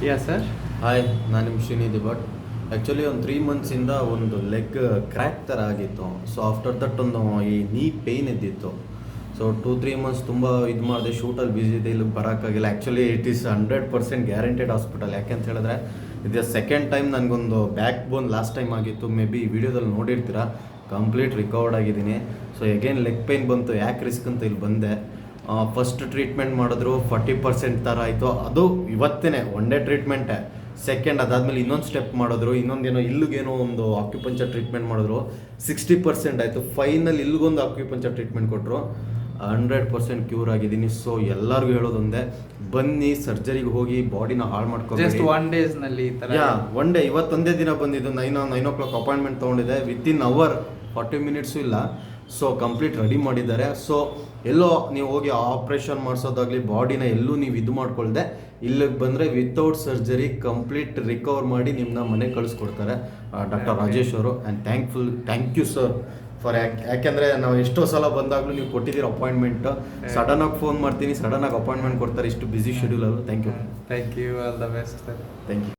ಯಾ sir. Hi, ನಾನು ನಿಮ್ಮ Srinidhi Bhat. Actually ಒಂದು 3 ಮಂತ್ಸಿಂದ ಒಂದು ಲೆಗ್ ಕ್ರ್ಯಾಕ್ ಥರ ಆಗಿತ್ತು. ಸೊ ಆಫ್ಟರ್ ದಟ್ ಒಂದು ಈ ನೀ ಪೇಯ್ನ್ ಇದ್ದಿತ್ತು. ಸೊ 2-3 ಮಂತ್ಸ್ ತುಂಬ ಇದು ಮಾಡಿದೆ, ಶೂಟಲ್ಲಿ ಬ್ಯುಸಿ ಇದೆ, ಇಲ್ಲಿಗೆ ಬರೋಕ್ಕಾಗಿಲ್ಲ. Actually it is 100% guaranteed hospital. ಯಾಕೆಂತ ಹೇಳಿದ್ರೆ ಇದು ಸೆಕೆಂಡ್ ಟೈಮ್ ನನಗೊಂದು ಬ್ಯಾಕ್ ಬೋನ್ ಲಾಸ್ಟ್ ಟೈಮ್ ಆಗಿತ್ತು. ಮೇ ಬಿ ಈ ವಿಡಿಯೋದಲ್ಲಿ ನೋಡಿರ್ತೀರ, ಕಂಪ್ಲೀಟ್ ರಿಕವರ್ಡ್ ಆಗಿದ್ದೀನಿ. ಸೊ ಎಗೇನ್ ಲೆಗ್ ಪೇಯ್ನ್ ಬಂತು, ಯಾಕೆ ರಿಸ್ಕ್ ಅಂತ ಇಲ್ಲಿ ಬಂದೆ. ಫಸ್ಟ್ ಟ್ರೀಟ್ಮೆಂಟ್ ಮಾಡಿದ್ರು 40% ಥರ ಆಯಿತು. ಅದು ಇವತ್ತೇ ಒನ್ ಡೇ ಟ್ರೀಟ್ಮೆಂಟೇ. ಸೆಕೆಂಡ್ ಅದಾದಮೇಲೆ ಇನ್ನೊಂದು ಸ್ಟೆಪ್ ಮಾಡಿದ್ರು, ಇನ್ನೊಂದೇನೋ ಇಲ್ಲಿಗೇನೋ ಒಂದು ಆಕ್ಯುಪಂಚರ್ ಟ್ರೀಟ್ಮೆಂಟ್ ಮಾಡಿದ್ರು, 60% ಆಯಿತು. ಫೈನಲ್ ಇಲ್ಲಿಗೊಂದು ಆಕ್ಯುಪಂಚರ್ ಟ್ರೀಟ್ಮೆಂಟ್ ಕೊಟ್ಟರು, 100% ಕ್ಯೂರ್ ಆಗಿದ್ದೀನಿ. ಸೊ ಎಲ್ಲರಿಗೂ ಹೇಳೋದೊಂದೇ, ಬನ್ನಿ ಸರ್ಜರಿಗೆ ಹೋಗಿ ಬಾಡಿನ ಹಾಳು ಮಾಡ್ಕೊಂಡು. ಜಸ್ಟ್ 1 ಡೇಸ್ನಲ್ಲಿ ಈ ಥರ. ಒನ್ ಡೇ, ಇವತ್ತೊಂದೇ ದಿನ ಬಂದಿದ್ದು. 9 o'clock ಅಪಾಯಿಂಟ್ಮೆಂಟ್ ತೊಗೊಂಡಿದ್ದೆ, ವಿತಿನ್ ಅವರ್ 40 ಮಿನಿಟ್ಸು ಇಲ್ಲ. ಸೊ ಕಂಪ್ಲೀಟ್ ರೆಡಿ ಮಾಡಿದ್ದಾರೆ. ಸೊ ಎಲ್ಲೋ ನೀವು ಹೋಗಿ ಆಪ್ರೇಷನ್ ಮಾಡಿಸೋದಾಗಲಿ ಬಾಡಿನ ಎಲ್ಲೂ ನೀವು ಇದು ಮಾಡ್ಕೊಳ್ದೆ ಇಲ್ಲಿಗೆ ಬಂದರೆ ವಿತೌಟ್ ಸರ್ಜರಿ ಕಂಪ್ಲೀಟ್ ರಿಕವರ್ ಮಾಡಿ ನಿಮ್ಮನ್ನ ಮನೆಗೆ ಕಳಿಸ್ಕೊಡ್ತಾರೆ ಡಾಕ್ಟರ್ ರಾಜೇಶ್ ಅವರು. And thank you sir for ಯಾಕೆಂದರೆ ನಾವು ಎಷ್ಟೋ ಸಲ ಬಂದಾಗಲೂ ನೀವು ಕೊಟ್ಟಿದ್ದೀರ ಅಪಾಯಿಂಟ್ಮೆಂಟ್. ಸಡನ್ನಾಗಿ ಫೋನ್ ಮಾಡ್ತೀನಿ, ಸಡನ್ನಾಗಿ ಅಪಾಯಿಂಟ್ಮೆಂಟ್ ಕೊಡ್ತಾರೆ, ಇಷ್ಟು ಬ್ಯುಸಿ ಶೆಡ್ಯೂಲಲ್ಲೂ. Thank you. Thank you. All the best sir. Thank you.